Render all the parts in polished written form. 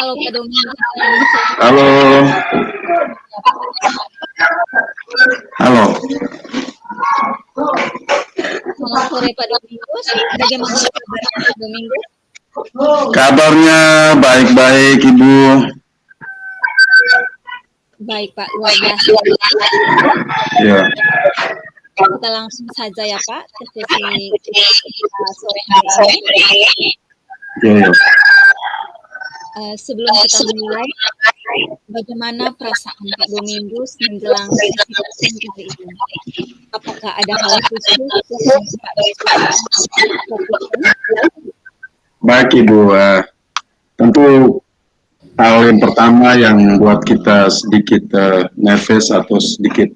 Halo Pak Domingus. Halo. Halo. Selamat sore Pak Domingus. Bagaimana kabarnya Pak Domingus? Kabarnya baik-baik Ibu. Baik Pak, luar biasa. Ya. Kita langsung saja ya Pak ke sesi sore hari ini. Ya. Sebelum kita mulai, bagaimana perasaan Pak Domingus menjelang sesi coaching hari ini? Apakah ada hal khusus yang Pak fokuskan? Baik Ibu, tentu hal yang pertama yang buat kita sedikit nervous atau sedikit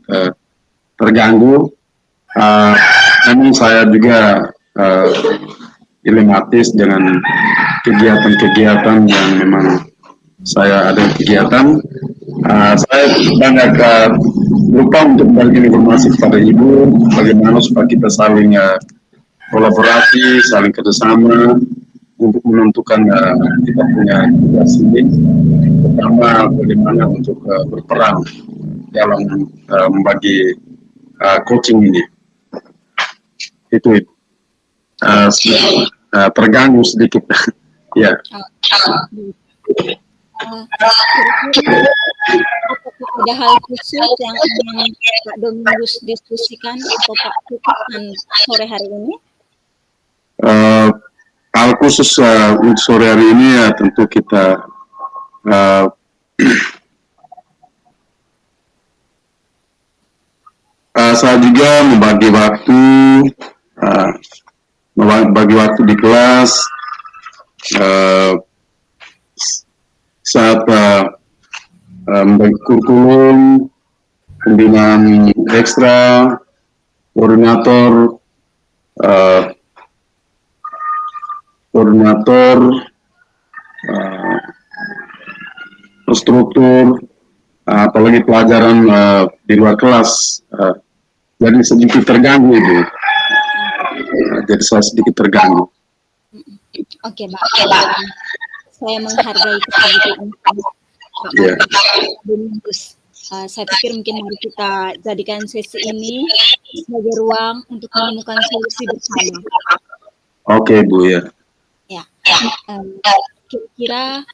terganggu, namun saya juga dilematis dengan kegiatan-kegiatan yang memang saya ada kegiatan. Saya banyak lupa untuk bagi informasi kepada Ibu bagaimana supaya kita saling kolaborasi, saling kerjasama untuk menentukan kita punya tugas ini. Pertama, bagaimana untuk berperan dalam membagi coaching ini. Itu terganggu sedikit. Ya. Apakah ada hal khusus yang ingin Pak Domingus diskusikan atau Pak fokuskan sore hari ini? Hal khusus untuk sore hari ini ya tentu kita saya juga membagi waktu di kelas saat membagi kurikulum, pembinaan ekstra, koordinator, struktur, apalagi pelajaran di luar kelas, jadi sedikit terganggu itu. Jadi saya sedikit terganggu. Oke, Pak. Saya menghargai keterbukaan Pak Domingus. Saya pikir mungkin mari kita jadikan sesi ini sebagai ruang untuk menemukan solusi bersama. Oke, Bu, ya. Ya. Kira-kira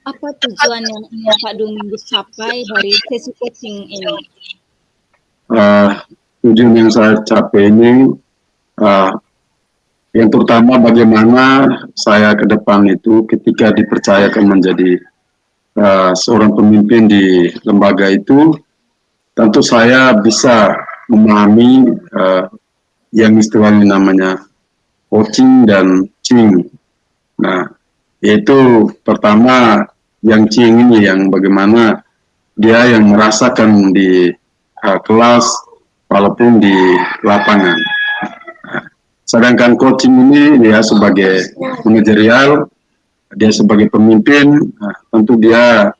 apa tujuan yang ingin Pak Domingus capai dari sesi coaching ini? Tujuan yang saya capai ini, yang terutama bagaimana saya ke depan itu ketika dipercayakan menjadi seorang pemimpin di lembaga itu, tentu saya bisa memahami yang istilahnya namanya coaching dan ching. Nah, yaitu pertama yang ching ini yang bagaimana dia yang merasakan di kelas walaupun di lapangan. Nah, sedangkan coaching ini dia sebagai manajerial, dia sebagai pemimpin, tentu dia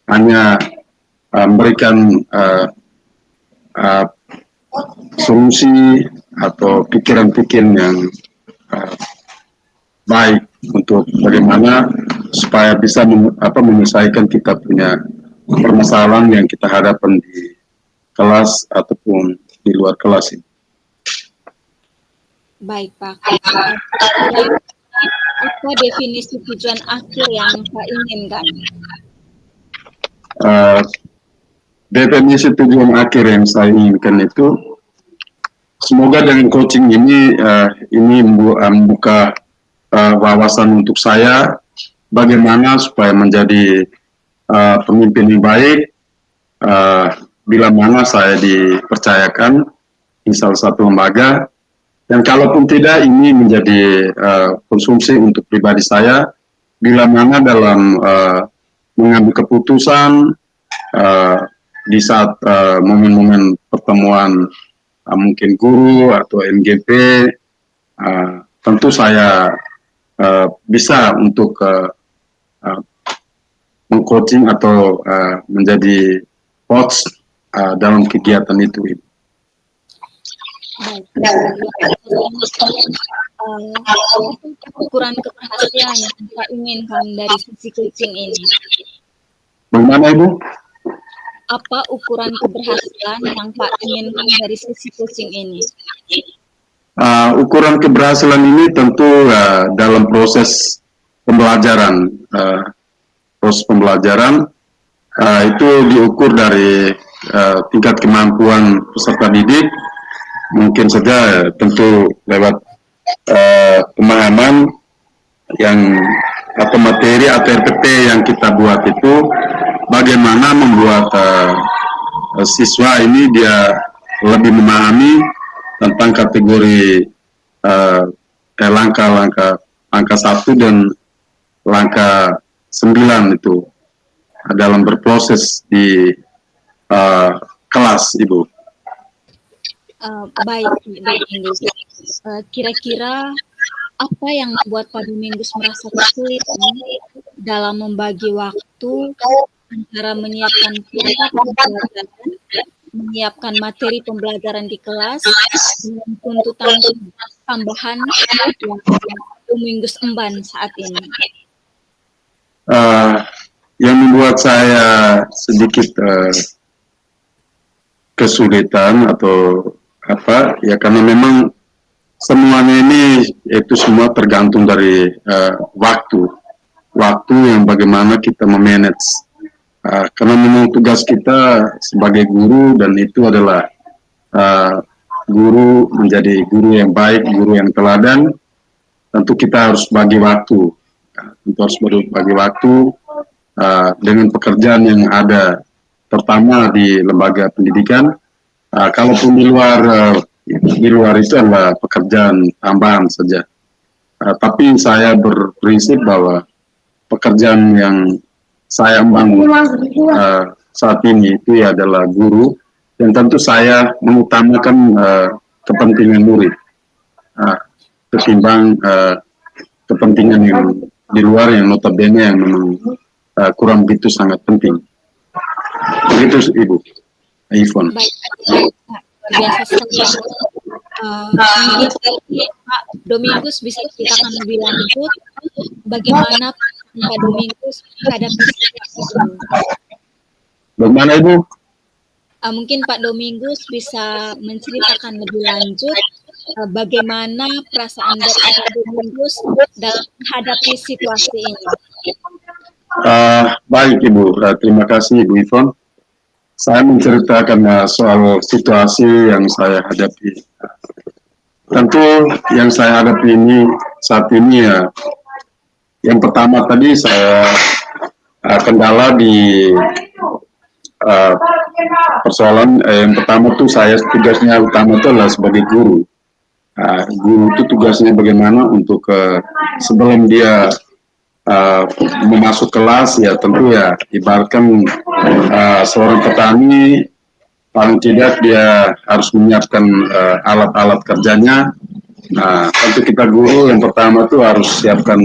hanya memberikan solusi atau pikiran-pikiran yang baik untuk bagaimana supaya bisa menyelesaikan kita punya permasalahan yang kita hadapan di kelas ataupun di luar kelas ini. Baik, Pak. Apa definisi tujuan akhir yang Pak inginkan? Definisi tujuan akhir yang saya inginkan itu, semoga dengan coaching ini membuka wawasan untuk saya bagaimana supaya menjadi pemimpin yang baik bila mana saya dipercayakan di salah satu lembaga, dan kalaupun tidak ini menjadi konsumsi untuk pribadi saya bila mana dalam mengambil keputusan di saat momen-momen pertemuan mungkin guru atau MGP, tentu saya bisa untuk meng-coaching atau menjadi coach dalam kegiatan itu. Baik. baik. Ukuran keberhasilan yang kita inginkan dari sisi coaching ini? Bagaimana Ibu? Apa ukuran keberhasilan yang Pak inginkan dari sisi coaching ini? Ukuran keberhasilan ini tentu dalam proses pembelajaran. Proses pembelajaran itu diukur dari tingkat kemampuan peserta didik, mungkin saja tentu lewat pemahaman yang atau materi atau RPT yang kita buat itu, bagaimana membuat siswa ini dia lebih memahami tentang kategori langkah-langkah angka 1 dan langkah 9 itu dalam berproses di kelas, Ibu. Baik, Domingus. Kira-kira apa yang membuat Pak Domingus merasa kesulitan dalam membagi waktu antara menyiapkan pembelajaran, menyiapkan materi pembelajaran di kelas, dengan tuntutan tambahan yang Domingus emban saat ini? Yang membuat saya sedikit kesulitan atau apa ya, karena memang semuanya ini itu semua tergantung dari waktu yang bagaimana kita memanage, karena memang tugas kita sebagai guru, dan itu adalah guru menjadi guru yang baik, guru yang teladan, tentu kita harus bagi waktu, tentu harus bagi waktu dengan pekerjaan yang ada, terutama di lembaga pendidikan. Kalaupun di luar itu adalah pekerjaan tambahan saja. Tapi saya berprinsip bahwa pekerjaan yang saya emban saat ini itu adalah guru, dan tentu saya mengutamakan kepentingan murid ketimbang kepentingan yang di luar yang notabene yang memang kurang begitu sangat penting. Begitu Ibu Ivon. Baik, biasa sekali. Mungkin Pak Domingus bisa ceritakan lebih lanjut bagaimana Pak Domingus menghadapi situasi ini. Bagaimana Ibu? Mungkin Pak Domingus bisa menceritakan lebih lanjut bagaimana perasaan dari Pak Domingus dalam menghadapi situasi ini. Baik Ibu, terima kasih Ibu Ivon. Saya menceritakan soal situasi yang saya hadapi. Tentu yang saya hadapi ini saat ini ya, yang pertama tadi saya kendala di persoalan yang pertama tuh saya tugasnya utama itu adalah sebagai guru. Guru itu tugasnya bagaimana untuk sebelum dia memasuk kelas, ya tentu ya ibaratkan seorang petani paling tidak dia harus menyiapkan alat-alat kerjanya. Tentu kita guru yang pertama tuh harus siapkan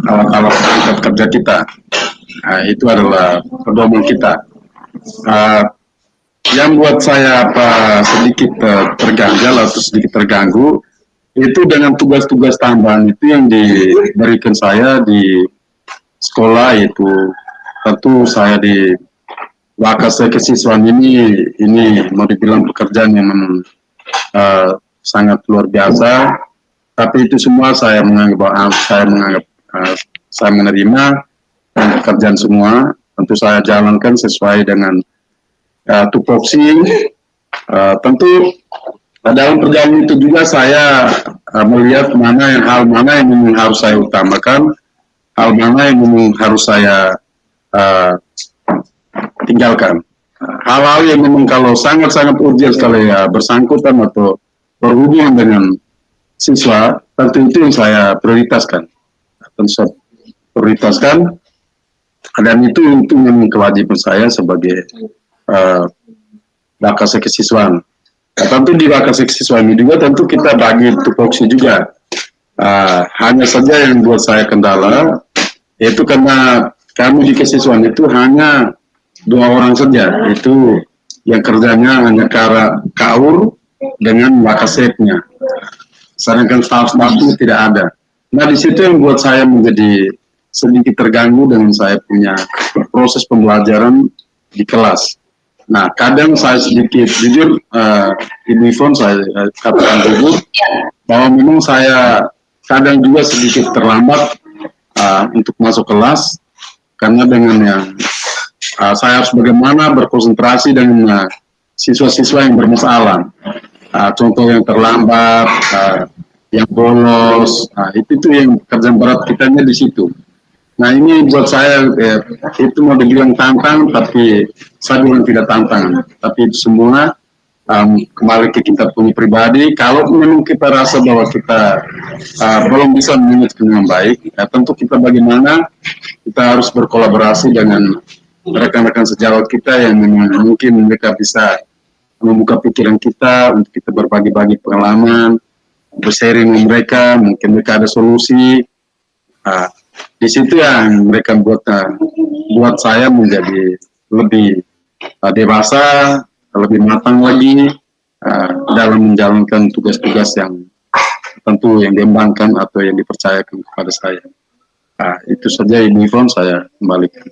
alat-alat kerja kita. Itu adalah pedoman kita. Yang buat saya sedikit terganjal atau sedikit terganggu itu dengan tugas-tugas tambahan itu yang diberikan saya di sekolah. Itu tentu saya di Wakase Kesiswaan ini mau dibilang pekerjaan yang sangat luar biasa, tapi itu semua saya menerima dan pekerjaan semua tentu saya jalankan sesuai dengan tupoksi. Tentu dalam perjalanan itu juga saya melihat hal mana yang memang harus saya utamakan, hal mana yang memang harus saya tinggalkan. Hal-hal yang memang kalau sangat-sangat urgent sekali ya bersangkutan atau berhubungan dengan siswa, tentu itu yang saya prioritaskan. Tentu saya prioritaskan, dan itu memang kewajiban saya sebagai Wakase Kesiswaan. Tentu di Wakase Kesiswaan ini juga tentu kita bagi tupoksi juga. Hanya saja yang buat saya kendala, yaitu karena kami di kesiswaan itu hanya 2 orang saja, itu yang kerjanya hanya KAUR dengan Wakasepnya. Sedangkan staf-staf itu tidak ada. Nah, di situ yang buat saya menjadi sedikit terganggu dengan saya punya proses pembelajaran di kelas. Nah, kadang saya sedikit jujur, Ibu Ivon, saya katakan jujur, bahwa memang saya kadang juga sedikit terlambat untuk masuk kelas, karena dengan yang saya harus bagaimana berkonsentrasi dengan siswa-siswa yang bermasalah. Contoh yang terlambat, yang bolos, itu yang kerjaan berat kitanya di situ. Nah, ini buat saya itu mau dibilang tantang, tapi saya bilang tidak tantang. Tapi itu semua kembali ke kita punya pribadi. Kalau memang kita rasa bahwa kita belum bisa manage dengan baik, tentu kita bagaimana kita harus berkolaborasi dengan rekan-rekan sejawat kita yang memang mungkin mereka bisa membuka pikiran kita untuk kita berbagi-bagi pengalaman, bersharing dengan mereka, mungkin mereka ada solusi. Di situ yang mereka buat saya menjadi lebih dewasa, lebih matang lagi dalam menjalankan tugas-tugas yang tentu yang diembangkan atau yang dipercayakan kepada saya. Itu saja Ibu Ivon, saya kembalikan.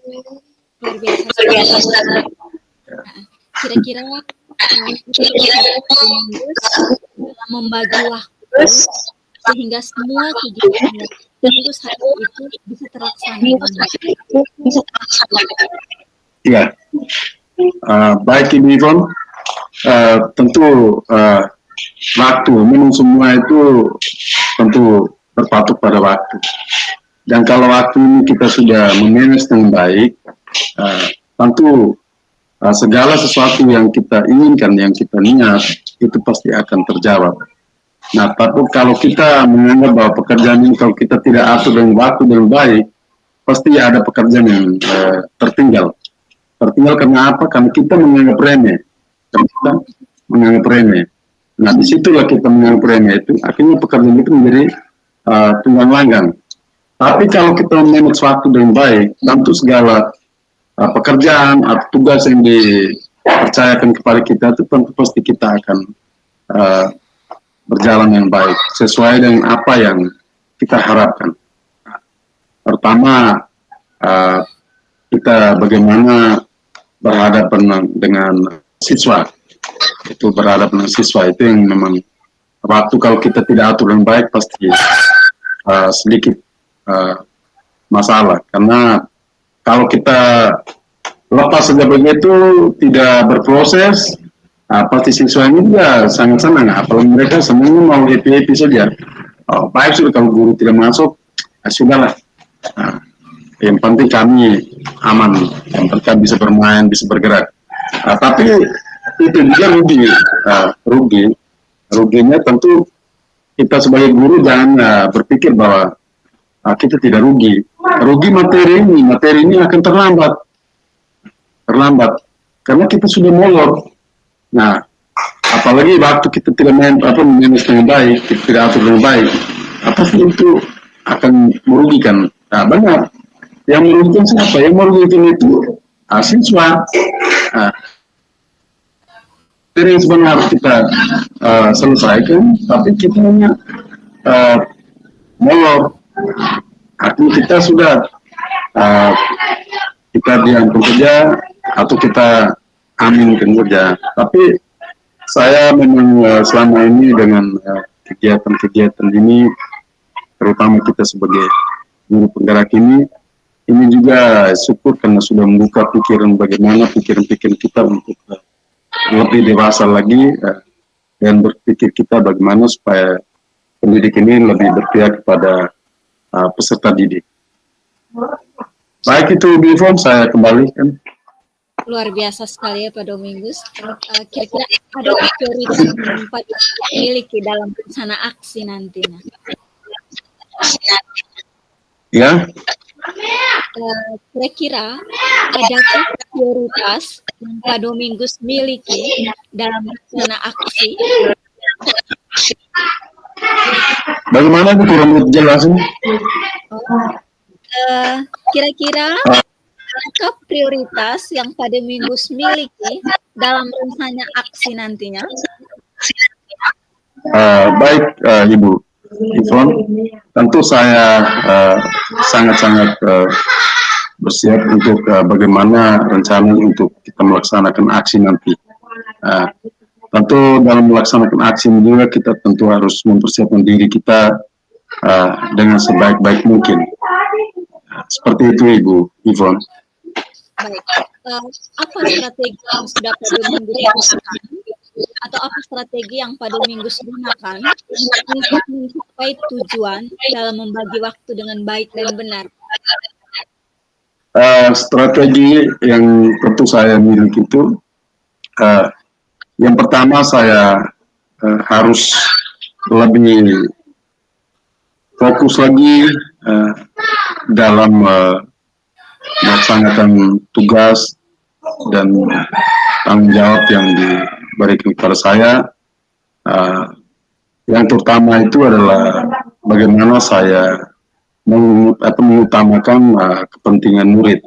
Luar biasa. Kira-kira dalam membagi waktu sehingga semua kegiatan terus hari itu bisa terlaksana. Iya, baik Ibu Ivon, tentu waktu, memang semua itu tentu berpatok pada waktu. Dan kalau waktu ini kita sudah memanage dengan baik, tentu segala sesuatu yang kita inginkan, yang kita niat, itu pasti akan terjawab. Nah, tapi kalau kita menganggap bahwa pekerjaan ini kalau kita tidak atur dengan waktu dengan baik, pasti ada pekerjaan yang tertinggal. Tertinggal karena apa? Karena kita menganggap remeh. Nah, disitulah kita menganggap remeh itu, akhirnya pekerjaan itu menjadi tunggang langgang. Tapi kalau kita memanage waktu dengan baik, tentu segala pekerjaan atau tugas yang dipercayakan kepada kita itu tentu pasti kita akan berjalan yang baik, sesuai dengan apa yang kita harapkan. Pertama, kita bagaimana berhadapan dengan siswa. Itu berhadapan dengan siswa itu yang memang waktu kalau kita tidak atur dengan baik pasti sedikit masalah, karena kalau kita lepas saja begitu tidak berproses, pasti siswa ini juga sangat senang, apalagi mereka semuanya mau happy saja. Baik sudah kalau guru tidak masuk, sudahlah. Yang penting kami aman, yang penting kami bisa bermain, bisa bergerak. Tapi itu juga ruginya tentu kita sebagai guru jangan berpikir bahwa kita tidak rugi materi ini akan terlambat karena kita sudah molor. Nah, apalagi waktu kita tidak manage dengan baik, kita tidak atur dengan baik, pasti itu akan merugikan. Nah, benar, yang merugikan siapa? Yang merugikan itu siswa. Jadi sebenarnya harus kita selesaikan, tapi kita hanya molor. Artinya kita sudah kita diam kerja atau kita aminkan kerja. Tapi saya memang selama ini dengan kegiatan-kegiatan ini, terutama kita sebagai guru penggerak ini juga syukur karena sudah membuka pikiran bagaimana pikiran-pikiran kita untuk lebih dewasa lagi dan berpikir kita bagaimana supaya pendidik ini lebih berpihak kepada peserta didik. Baik itu Bu Ivon, saya kembalikan. Luar biasa sekali ya Pak Domingus. Kira-kira ada prioritas yang Pak miliki dalam rencana aksi nantinya? Ya. Kira-kira ada prioritas yang Pak Domingus miliki dalam rencana aksi? Bagaimana itu kurang jelasin? Kira-kira apa prioritas yang Pak Domingus miliki dalam rencana aksi nantinya? Baik, Ibu Ivon, tentu saya sangat-sangat bersiap untuk bagaimana rencana untuk kita melaksanakan aksi nanti. Uh, Tentu dalam melaksanakan aksi juga kita tentu harus mempersiapkan diri kita dengan sebaik-baik mungkin. Seperti itu, Ibu Ivon. Baik, apa strategi yang sudah Pak Domingus gunakan atau apa strategi yang Pak Domingus gunakan untuk mencapai tujuan dalam membagi waktu dengan baik dan benar? Strategi yang tentu saya miliki itu, yang pertama saya harus lebih fokus lagi dalam melaksanakan tugas dan tanggung jawab yang diberikan kepada saya. Yang terutama itu adalah bagaimana saya mengutamakan kepentingan murid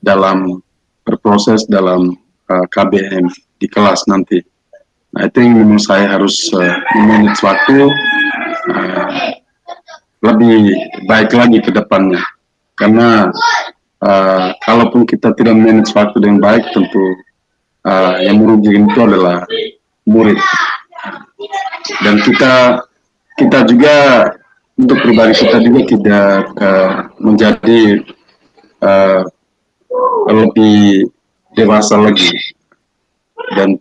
dalam berproses dalam KBM di kelas nanti. Nah, itu yang memang saya harus memanage waktu lebih baik lagi ke depannya. Karena kalaupun kita tidak manage waktu dengan baik, tentu yang merugikan itu adalah murid. Dan kita juga untuk pribadi kita juga tidak menjadi lebih dewasa lagi. Dan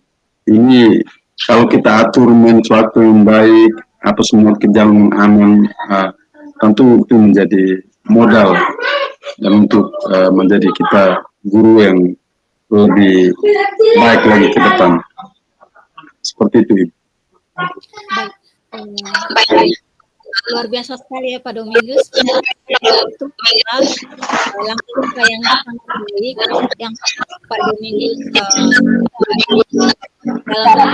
ini kalau kita atur manage waktu yang baik, apa semua berjalan aman, tentu itu menjadi modal dan untuk menjadi kita guru yang lebih baik lagi ke depan. Seperti itu, Ibu. Baik. Luar biasa sekali ya Pak Domingus. Itu langsung ke yang sangat baik yang Pak Domingus dalam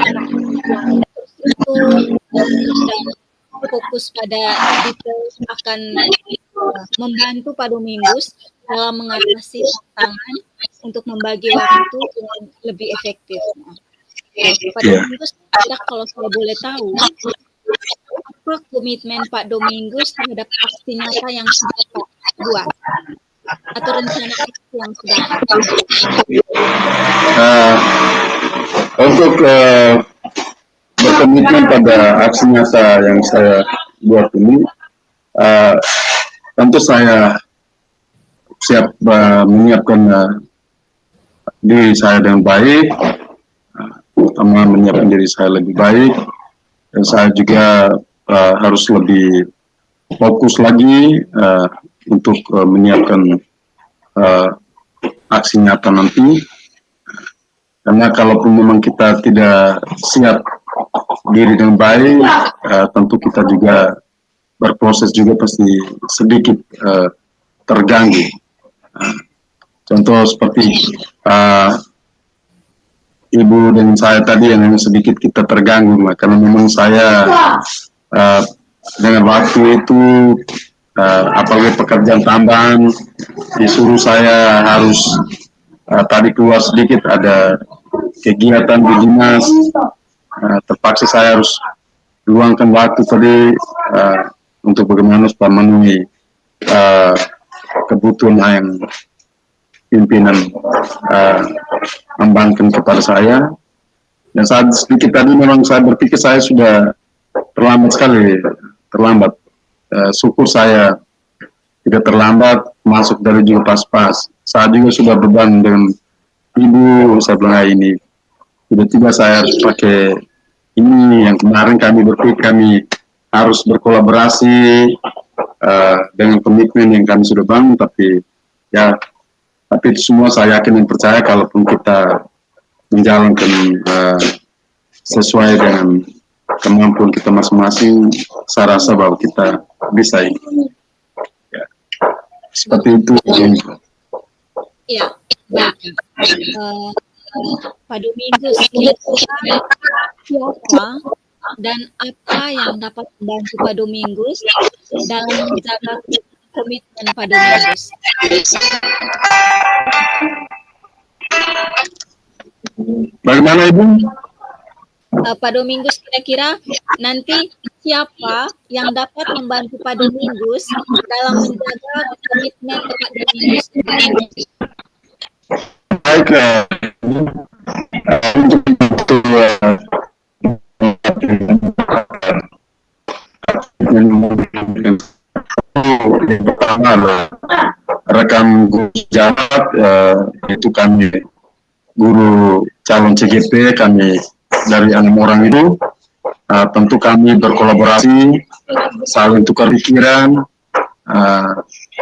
itu dan fokus pada detail akan membantu Pak Domingus dalam mengatasi tantangan untuk membagi waktu yang lebih efektif. Pak Domingus, kalau saya boleh tahu, apa komitmen Pak Domingus terhadap aksi nyata yang sudah Pak buat atau rencana aksi yang sudah untuk berkomitmen pada aksi nyata yang saya buat ini, tentu saya siap menyiapkan diri saya dengan baik, pertama menyiapkan diri saya lebih baik, dan saya juga harus lebih fokus lagi untuk menyiapkan aksi nyata nanti. Karena kalaupun memang kita tidak siap diri dengan baik, tentu kita juga berproses juga pasti sedikit terganggu. Contoh seperti Ibu dan saya tadi yang sedikit kita terganggu, karena memang saya dengan waktu itu apalagi pekerjaan tambahan disuruh saya harus tadi keluar sedikit ada kegiatan di dinas, terpaksa saya harus luangkan waktu tadi untuk bagaimana supaya memenuhi kebutuhan yang pimpinan membangun kepada saya. Dan saat sedikit tadi memang saya berpikir saya sudah terlambat. Syukur saya tidak terlambat, masuk dari juga pas-pas. Saya juga sudah beban dengan Ibu, saya bilang ini tiba-tiba saya harus pakai ini yang kemarin kami berpikir kami harus berkolaborasi dengan komitmen yang kami sudah bangun, tapi itu semua saya yakin dan percaya kalaupun kita menjalankan sesuai dengan kemampuan kita masing-masing, saya rasa bahwa kita bisa ini. Ya. Seperti itu. Ya, baik. Pak Domingus, siapa dan apa yang dapat membantu Pak Domingus dalam menjaga komitmen Pak Domingus? Bagaimana Ibu? Pak Domingus, kira-kira nanti siapa yang dapat membantu Pak Domingus dalam menjaga komitmen Pak Domingus ini? Baik, untuk yang pertama adalah rekan guru jabat, itu kami guru calon CGP kami dari 6 orang itu, tentu kami berkolaborasi, saling tukar pikiran,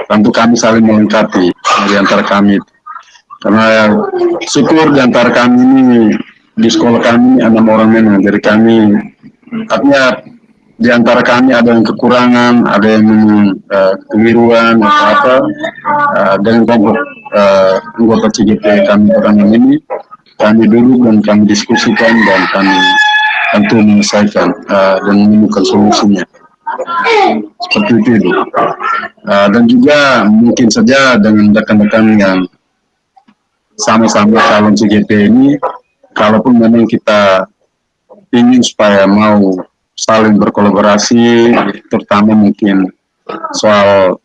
tentu kami saling melengkapi di antara kami. Karena syukur di antara kami ini di sekolah kami 6 orang memang dari kami, artinya di antara kami ada yang kekurangan, ada yang keliruan atau apa, dengan kelompok anggota CGP kami orang ini kami duduk dan kami diskusikan dan kami tentu menyelesaikan dan menemukan solusinya. Seperti itu. Dan juga mungkin saja dengan rekan-rekan yang sama-sama calon CGP ini, kalaupun memang kita ingin supaya mau saling berkolaborasi, terutama mungkin soal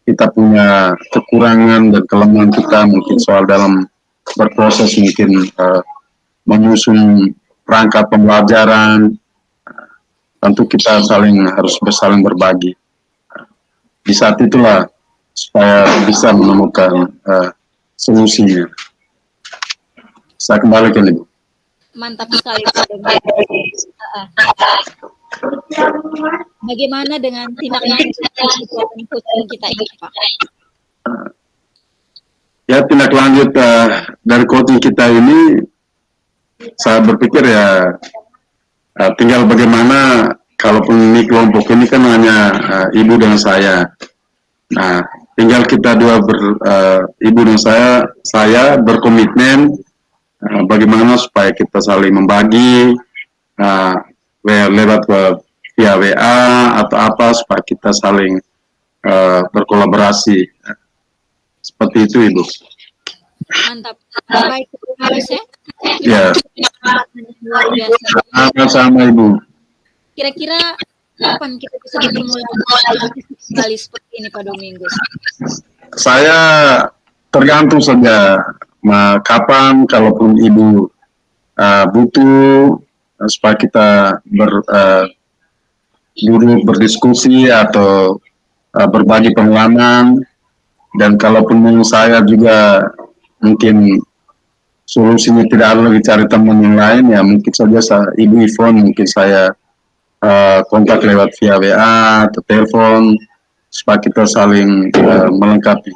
kita punya kekurangan dan kelemahan kita, mungkin soal dalam berproses mungkin menyusun rangka pembelajaran, tentu kita harus saling berbagi. Di saat itulah supaya bisa menemukan solusinya. Saya kembalikan Ibu. Mantap sekali Pak Domingus. Bagaimana dengan tindak lanjut kegiatan coaching kita ini, Pak? Ya, tindak lanjut dari coaching kita ini, saya berpikir ya tinggal bagaimana, kalaupun ini kelompok ini kan hanya ibu dan saya. Nah, tinggal kita dua ibu dan saya berkomitmen bagaimana supaya kita saling membagi lewat via WA atau apa, supaya kita saling berkolaborasi. Seperti itu Ibu. Mantap. Baik, Domingus ya. Ya. Luar biasa. Sama-sama Ibu. Kira-kira kapan kita bisa bertemu lagi seperti ini Pak Domingus? Saya tergantung saja kapan, kalaupun Ibu butuh supaya kita duduk berdiskusi atau berbagi pengalaman, dan kalaupun saya juga mungkin solusinya tidak ada lagi cari teman yang lain, ya mungkin saja Ibu Ivon mungkin saya kontak lewat via WA atau telepon supaya kita saling melengkapi.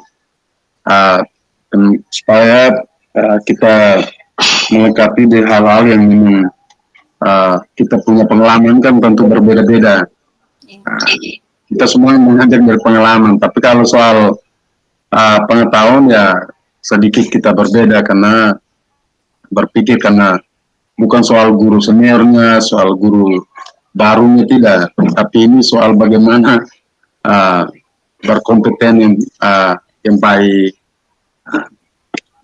Supaya kita melengkapi di hal-hal yang kita punya pengalaman kan tentu berbeda-beda. Kita semua mengajar dari pengalaman, tapi kalau soal pengetahuan ya sedikit kita berbeda, karena berpikir karena bukan soal guru seniornya, soal guru barunya tidak, tapi ini soal bagaimana berkompeten yang baik.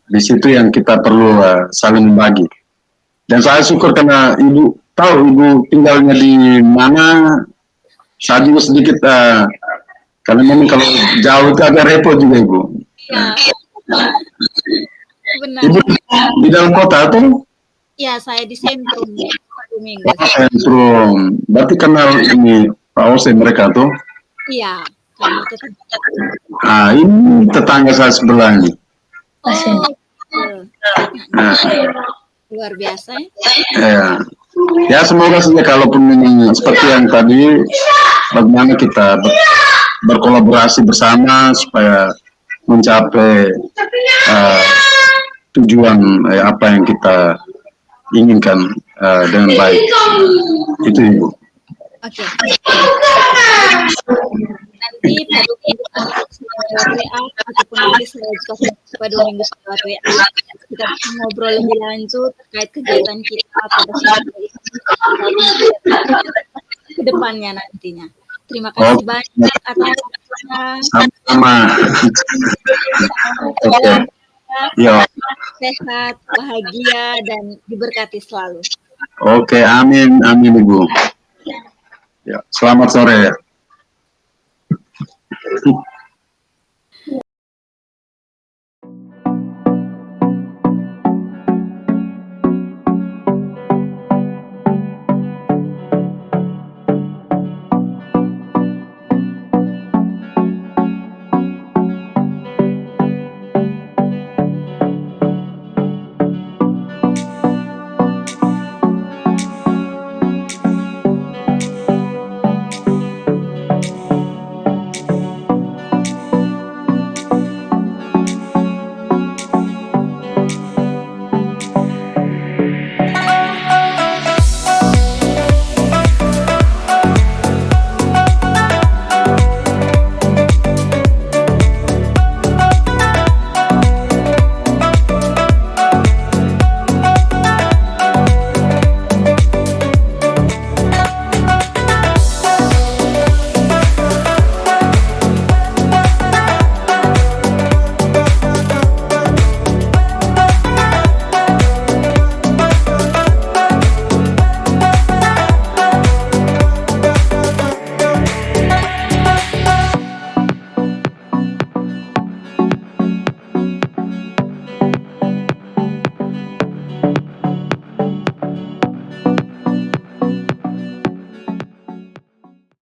Di situ yang kita perlu saling membagi. Dan saya syukur karena Ibu tahu Ibu tinggalnya di mana. Saya juga sedikit karena memang kalau jauh itu agak repot juga Ibu. Iya. Benar. Ibu di dalam kota atau? Iya, saya di sentrum Pak Domingus. Sentrum. Berarti kenal ini Pak Ose mereka tuh? Iya. Ini tetangga saya sebelah ini. Oh, luar biasa ya. Ya, semoga saja kalaupun ini seperti yang tadi, bagaimana kita berkolaborasi bersama supaya mencapai tujuan apa yang kita inginkan dengan baik. Itu Ibu. Oke. Nanti Pak Domingus lewat WA ataupun nanti saya juga Pak Domingus lewat WA, kita ngobrol lebih lanjut terkait kegiatan kita pada saat ke depannya nantinya. Terima kasih banyak atas sama. Oke. sehat, bahagia, dan diberkati selalu. Oke, amin, amin Ibu. Ya, selamat sore.